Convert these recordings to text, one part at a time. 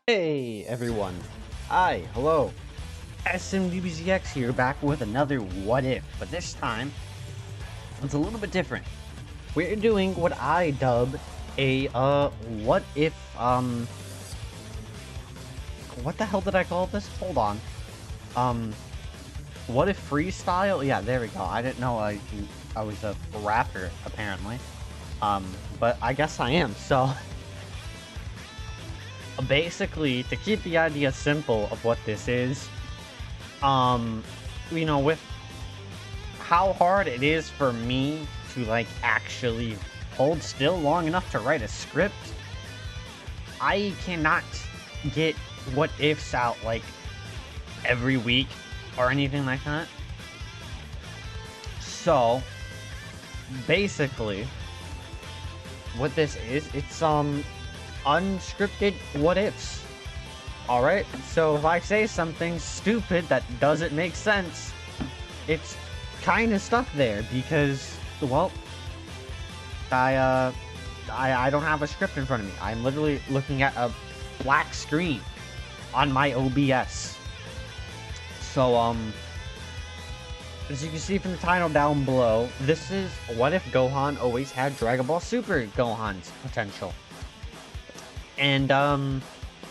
Hey everyone, hi, hello, SMDBZX here, back with another What If, but this time, it's a little bit different. We're doing what I dub a, what if, what the hell did I call this? Hold on. What if freestyle? Yeah, there we go. I didn't know I was a rapper, apparently. But I guess I am, so... Basically, to keep the idea simple of what this is, you know, with how hard it is for me to, like, actually hold still long enough to write a script, I cannot get what ifs out, like, every week or anything like that. So, basically, what this is, it's, unscripted what ifs. Alright, so if I say something stupid that doesn't make sense, it's kind of stuck there because, well, I don't have a script in front of me. I'm literally looking at a black screen on my OBS. So, as you can see from the title down below, this is what if Gohan always had Dragon Ball Super Gohan's potential. And, the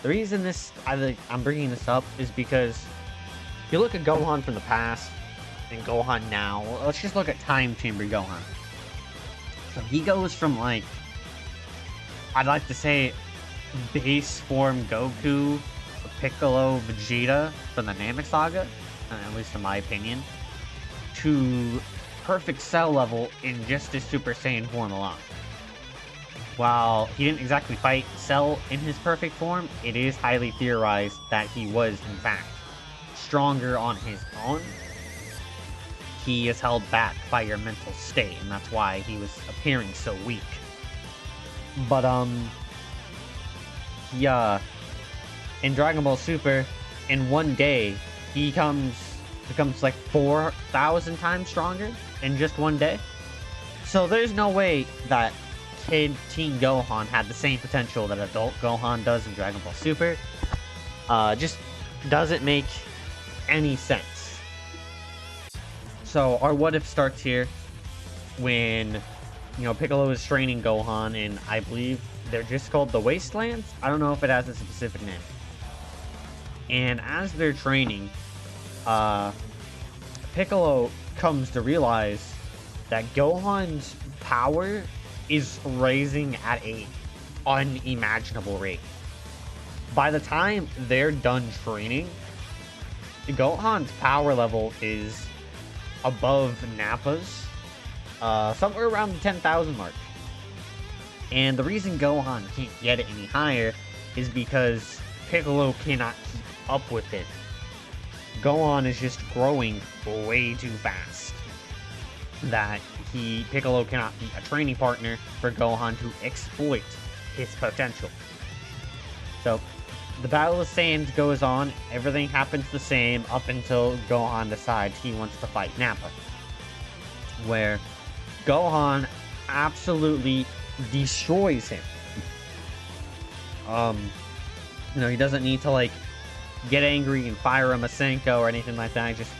reason I'm bringing this up is because if you look at Gohan from the past and Gohan now, let's just look at Time Chamber Gohan. So he goes from, like, I'd like to say base form Goku, Piccolo, Vegeta from the Namek Saga, at least in my opinion, to perfect Cell level in just his Super Saiyan form alone. While he didn't exactly fight Cell in his perfect form, it is highly theorized that he was, in fact, stronger on his own. He is held back by your mental state, and that's why he was appearing so weak. But, in Dragon Ball Super, in one day, he becomes like 4,000 times stronger in just one day. So there's no way that Kid Teen Gohan had the same potential that adult Gohan does in Dragon Ball Super. Just doesn't make any sense. So our what if starts here when, you know, Piccolo is training Gohan, and I believe they're just called the Wastelands. I don't know if it has a specific name. And as they're training, Piccolo comes to realize that Gohan's power is raising at a unimaginable rate. By the time they're done training, Gohan's power level is above Nappa's, somewhere around the 10,000 mark. And the reason Gohan can't get it any higher is because Piccolo cannot keep up with it. Gohan is just growing way too fast that Piccolo cannot be a training partner for Gohan to exploit his potential. So, the Battle of Saiyans goes on, everything happens the same up until Gohan decides he wants to fight Nappa. Where Gohan absolutely destroys him. You know, he doesn't need to, like, get angry and fire a Masenko or anything like that. He just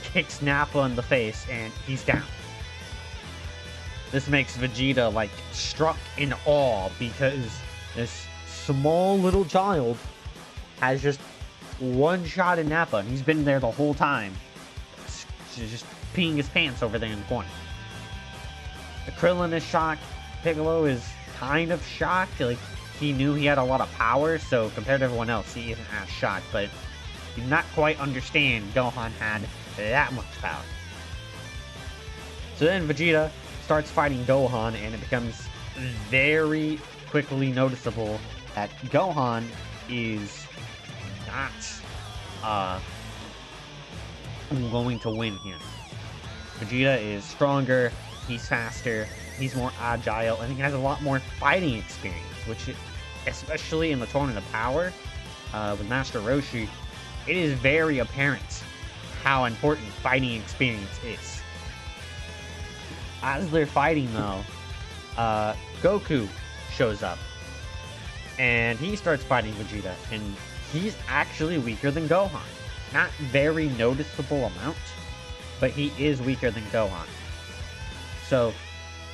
kicks Nappa in the face and he's down. This makes Vegeta, like, struck in awe because this small little child has just one shot at Nappa, and he's been there the whole time. Just peeing his pants over there in the corner. Krillin is shocked. Piccolo is kind of shocked. Like, he knew he had a lot of power, so compared to everyone else, he isn't as shocked, but he did not quite understand Gohan had that much power. So then Vegeta starts fighting Gohan, and it becomes very quickly noticeable that Gohan is not going to win here. Vegeta is stronger, he's faster, he's more agile, and he has a lot more fighting experience, which, especially in the Tournament of Power with Master Roshi, it is very apparent how important fighting experience is. As they're fighting, though, Goku shows up. And he starts fighting Vegeta, and he's actually weaker than Gohan. Not very noticeable amount, but he is weaker than Gohan. So,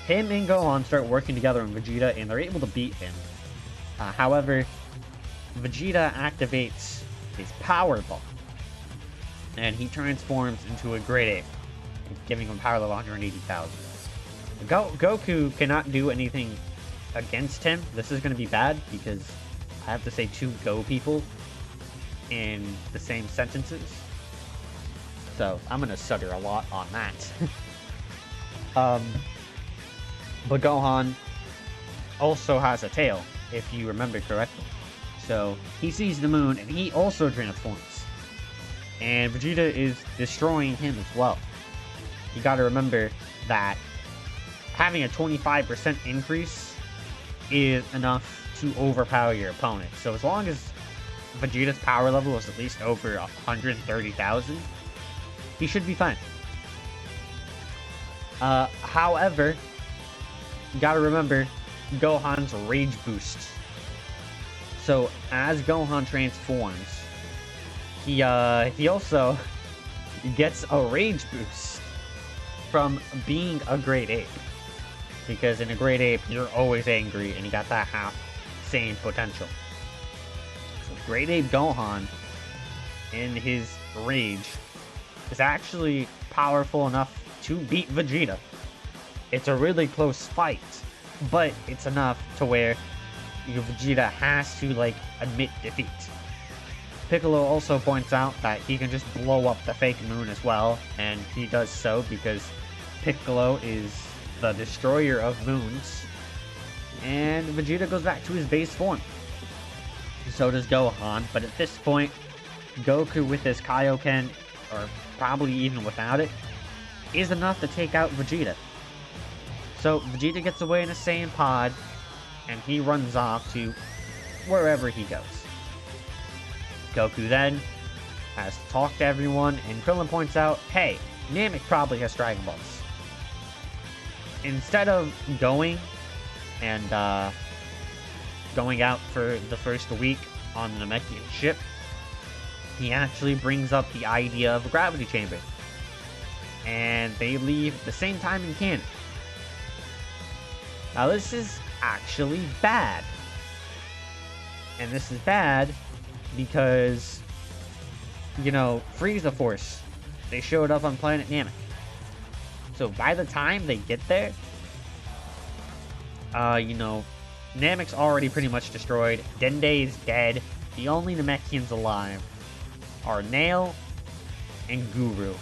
him and Gohan start working together on Vegeta, and they're able to beat him. However, Vegeta activates his Power Ball, and he transforms into a Great Ape, giving him power level 180,000. Goku cannot do anything against him. This is going to be bad because I have to say two Go people in the same sentences. So I'm going to stutter a lot on that. But Gohan also has a tail, if you remember correctly. So he sees the moon and he also transforms. And Vegeta is destroying him as well. You got to remember that having a 25% increase is enough to overpower your opponent. So as long as Vegeta's power level is at least over 130,000, he should be fine. However, you gotta remember Gohan's Rage Boost. So as Gohan transforms, he also gets a Rage Boost from being a Great Ape. Because in a Great Ape, you're always angry, and you got that half-sane potential. So Great Ape Gohan, in his rage, is actually powerful enough to beat Vegeta. It's a really close fight, but it's enough to where Vegeta has to, like, admit defeat. Piccolo also points out that he can just blow up the fake moon as well, and he does so because Piccolo is the destroyer of moons, and Vegeta goes back to his base form. So does Gohan, but at this point, Goku with his Kaioken, or probably even without it, is enough to take out Vegeta. So Vegeta gets away in a Saiyan pod, and he runs off to wherever he goes. Goku then has to talk to everyone, and Krillin points out, hey, Namek probably has Dragon Balls. Instead of going and going out for the first week on the Namekian ship, he actually brings up the idea of a gravity chamber. And they leave at the same time in canon. Now this is actually bad. And this is bad because, you know, Frieza Force, they showed up on planet Namek. So by the time they get there, you know, Namek's already pretty much destroyed. Dende is dead. The only Namekians alive are Nail and Guru.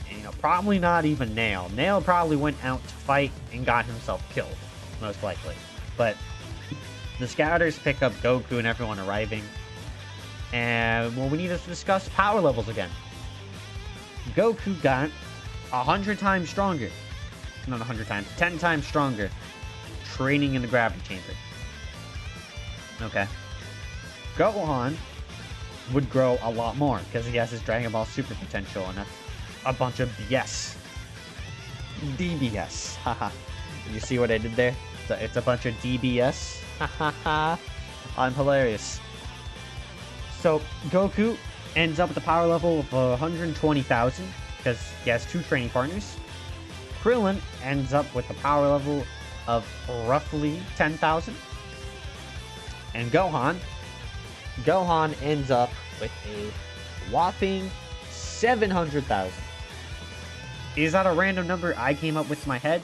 And, you know, probably not even Nail. Nail probably went out to fight and got himself killed, most likely. But the scouters pick up Goku and everyone arriving. And, well, we need to discuss power levels again. Goku got 100 times stronger. Not 100 times, 10 times stronger. Training in the gravity chamber. Okay. Gohan would grow a lot more because he has his Dragon Ball Super potential, and that's a bunch of BS. DBS. Haha. You see what I did there? It's a bunch of DBS. Haha. I'm hilarious. So, Goku ends up with a power level of 120,000 because he has two training partners. Krillin ends up with a power level of roughly 10,000. And Gohan ends up with a whopping 700,000. Is that a random number I came up with in my head?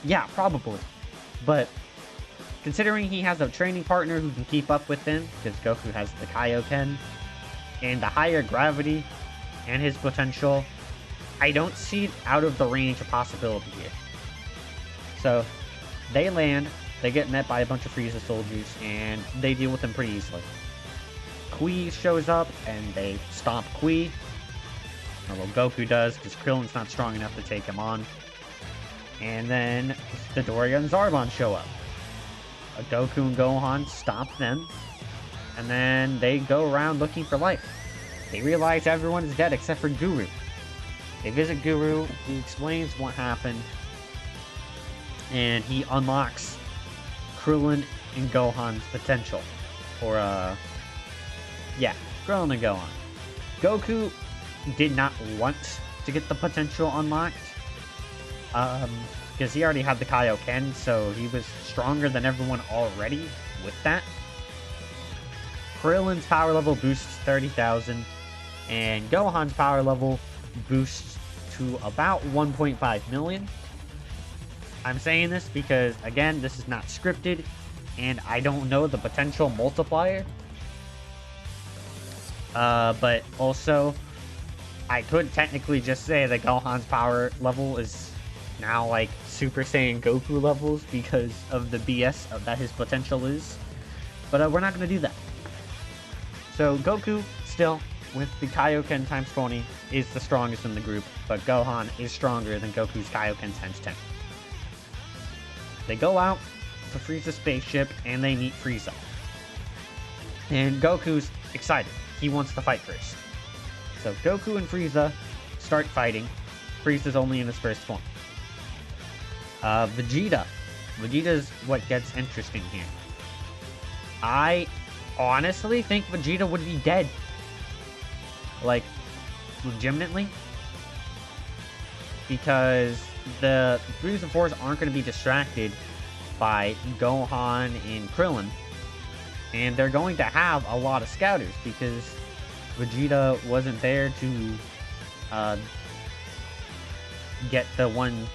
Yeah, probably. But considering he has a training partner who can keep up with him, because Goku has the Kaioken, and the higher gravity, and his potential, I don't see it out of the range of possibility here. So, they land, they get met by a bunch of Frieza soldiers, and they deal with them pretty easily. Kui shows up, and they stomp Kui. Or well, Goku does, because Krillin's not strong enough to take him on. And then, Dodoria and Zarbon show up. Goku and Gohan stomp them, and then they go around looking for life. They realize everyone is dead except for Guru. They visit Guru, he explains what happened, and he unlocks Krillin and Gohan's potential. Or, yeah, Krillin and Gohan. Goku did not want to get the potential unlocked. Because he already had the Kaioken, so he was stronger than everyone already with that. Krillin's power level boosts 30,000, and Gohan's power level boosts to about 1.5 million. I'm saying this because, again, this is not scripted, and I don't know the potential multiplier. But also, I could technically just say that Gohan's power level is now like Super Saiyan Goku levels because of the BS that his potential is. But we're not going to do that. So Goku, still, with the Kaioken times 20, is the strongest in the group, but Gohan is stronger than Goku's Kaioken times 10. They go out to Frieza's spaceship, and they meet Frieza. And Goku's excited. He wants to fight first. So Goku and Frieza start fighting. Frieza's only in his first form. Vegeta. Vegeta's what gets interesting here. I honestly think Vegeta would be dead. Like, legitimately. Because the Frieza Force aren't going to be distracted by Gohan and Krillin. And they're going to have a lot of scouters because Vegeta wasn't there to get the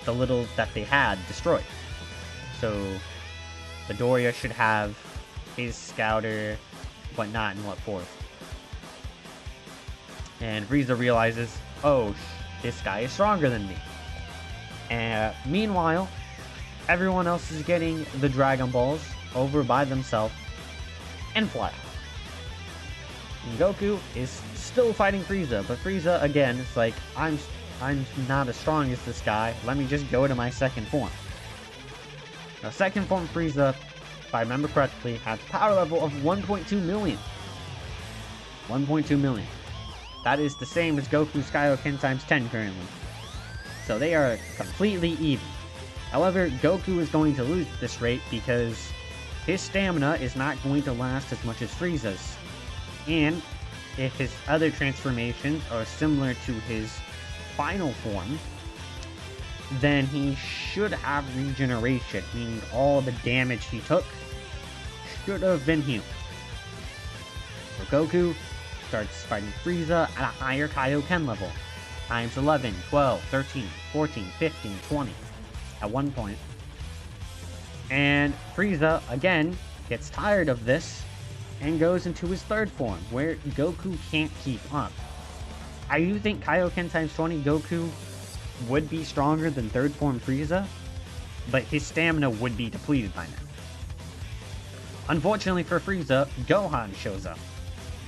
little that they had destroyed. So Midoriya should have his scouter, whatnot, and what forth. And Frieza realizes, oh, this guy is stronger than me. And meanwhile, everyone else is getting the Dragon Balls over by themselves and fly. And Goku is still fighting Frieza, but Frieza again is like, I'm not as strong as this guy. Let me just go to my second form. Now, second form Frieza, if I remember correctly, has a power level of 1.2 million. 1.2 million. That is the same as Goku's Kaioken times 10 currently. So they are completely even. However, Goku is going to lose at this rate because his stamina is not going to last as much as Frieza's. And if his other transformations are similar to his final form, then he should have regeneration, meaning all the damage he took should have been healed. So Goku starts fighting Frieza at a higher Kaioken level, times 11, 12, 13, 14, 15, 20 at one point. And Frieza, again, gets tired of this and goes into his third form, where Goku can't keep up. I do think Kaioken times 20 Goku would be stronger than third form Frieza, but his stamina would be depleted by now. Unfortunately for Frieza, Gohan shows up,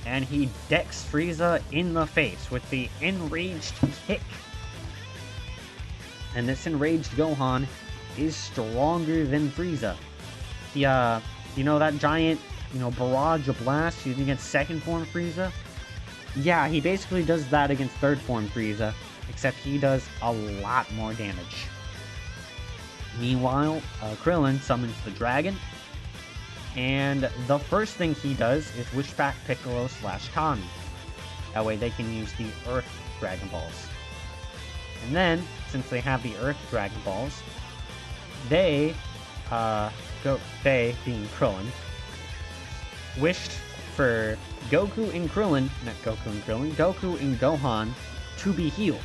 and he decks Frieza in the face with the enraged kick. And this enraged Gohan is stronger than Frieza. He, you know that giant, barrage of blast using against second form Frieza? Yeah, he basically does that against third form Frieza, except he does a lot more damage. Meanwhile, Krillin summons the dragon, and the first thing he does is wish back Piccolo / Kami. That way they can use the Earth Dragon Balls. And then, since they have the Earth Dragon Balls, they being Krillin, wished for Goku and Gohan to be healed.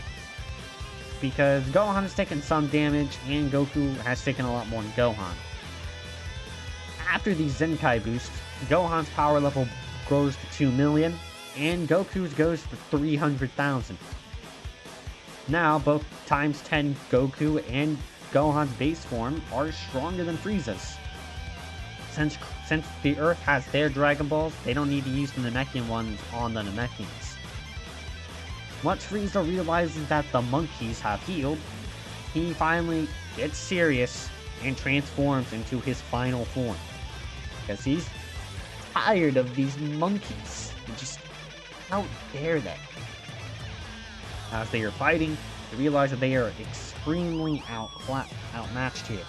Because Gohan has taken some damage, and Goku has taken a lot more than Gohan. After these Zenkai boosts, Gohan's power level grows to 2 million, and Goku's goes to 300,000. Now, both times 10 Goku and Gohan's base form are stronger than Frieza's. Since the Earth has their Dragon Balls, they don't need to use the Namekian ones on the Namekians. Once Frieza realizes that the monkeys have healed, he finally gets serious and transforms into his final form. Because he's tired of these monkeys. Just, how dare they? As they are fighting, they realize that they are extremely outmatched here.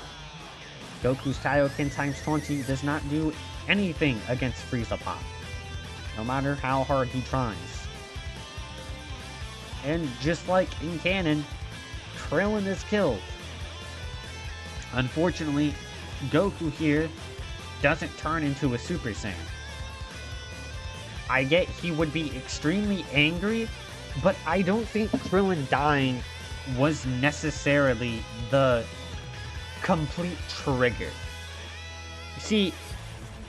Goku's Kaioken times 20 does not do anything against Frieza Pop, no matter how hard he tries. And just like in canon, Krillin is killed. Unfortunately, Goku here doesn't turn into a Super Saiyan. I get he would be extremely angry, but I don't think Krillin dying was necessarily the complete trigger. You see,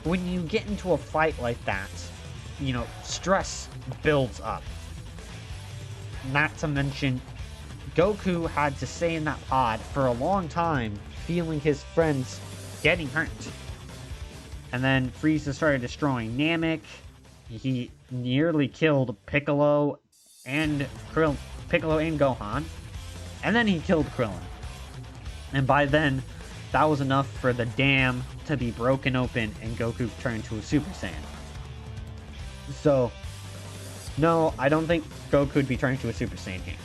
when you get into a fight like that, you know, stress builds up. Not to mention, Goku had to stay in that pod for a long time, feeling his friends getting hurt. And then Frieza started destroying Namek. He nearly killed Piccolo and Gohan. And then he killed Krillin. And by then, that was enough for the dam to be broken open and Goku turned to a Super Saiyan. So, no, I don't think Goku would be turning to a Super Saiyan here.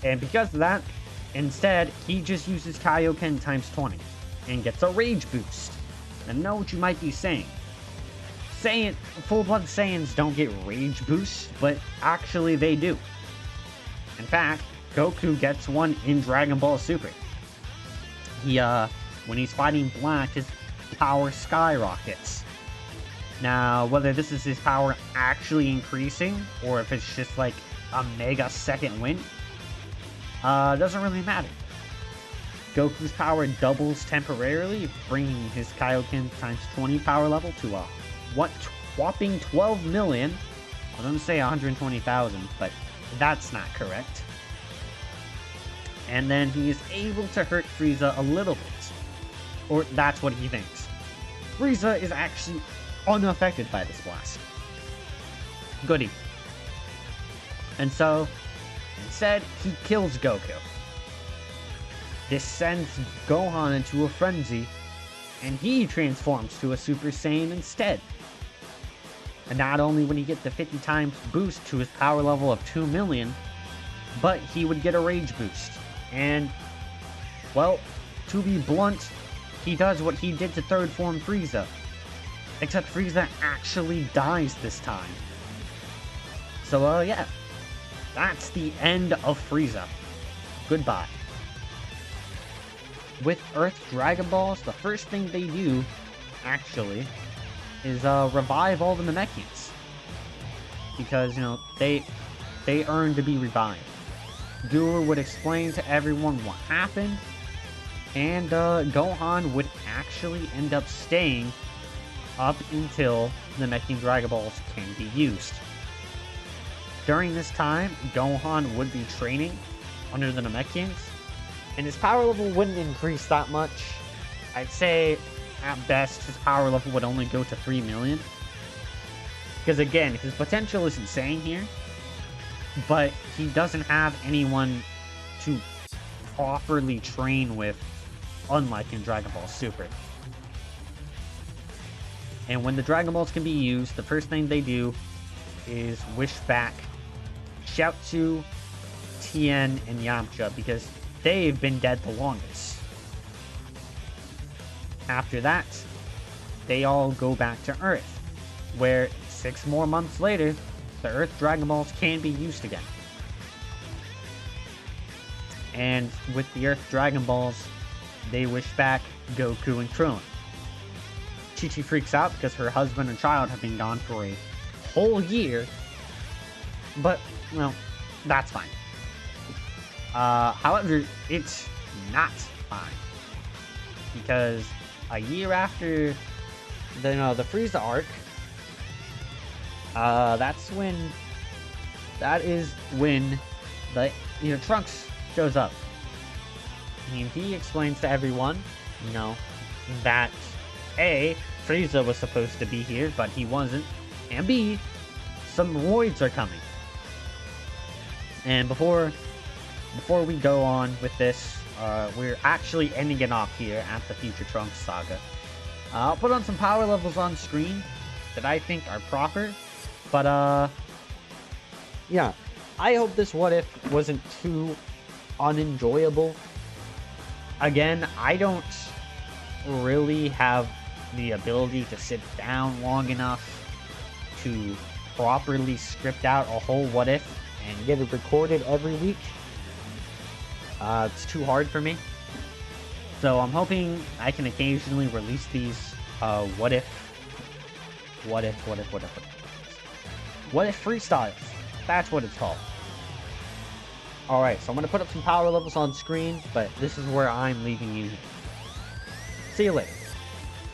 And because of that, instead, he just uses Kaioken times 20 and gets a Rage Boost. And know what you might be saying. Full-blood Saiyans don't get Rage Boosts, but actually they do. In fact, Goku gets one in Dragon Ball Super. When he's fighting Black, his power skyrockets. Now, whether this is his power actually increasing, or if it's just like a mega second wind, doesn't really matter. Goku's power doubles temporarily, bringing his Kaioken times 20 power level to a whopping 12 million. I was gonna say 120,000, but that's not correct. And then he is able to hurt Frieza a little bit. Or that's what he thinks. Frieza is actually unaffected by this blast. Goody. And so, instead, he kills Goku. This sends Gohan into a frenzy, and he transforms to a Super Saiyan instead. And not only would he get the 50 times boost to his power level of 2 million, but he would get a Rage Boost. And, well, to be blunt, he does what he did to third form Frieza. Except Frieza actually dies this time. So, yeah. That's the end of Frieza. Goodbye. With Earth Dragon Balls, the first thing they do, actually, is revive all the Namekians. Because, you know, they earn to be revived. Guru would explain to everyone what happened, and Gohan would actually end up staying up until the Namekian Dragon Balls can be used. During this time, Gohan would be training under the Namekians, and his power level wouldn't increase that much. I'd say, at best, his power level would only go to 3 million. Because again, his potential is insane here, but he doesn't have anyone to properly train with, unlike in Dragon Ball Super. And when the Dragon Balls can be used, the first thing they do is wish back Chiaotzu, Tien, and Yamcha, because they've been dead the longest. After that, they all go back to Earth, where 6 more months later, the Earth Dragon Balls can be used again. And with the Earth Dragon Balls, they wish back Goku and Krillin. Chi-Chi freaks out because her husband and child have been gone for a whole year, but, well, that's fine. However, it's not fine, because a year after the Frieza arc, that is when the Trunks shows up. I mean, he explains to everyone, that A, Frieza was supposed to be here, but he wasn't, and B, some roids are coming. And before we go on with this, we're actually ending it off here at the Future Trunks saga. I'll put on some power levels on screen that I think are proper, but yeah, I hope this What If wasn't too unenjoyable. Again, I don't really have the ability to sit down long enough to properly script out a whole what if and get it recorded every week. It's too hard for me. So I'm hoping I can occasionally release these what if freestyles. That's what it's called. Alright, so I'm going to put up some power levels on screen, but this is where I'm leaving you. See you later.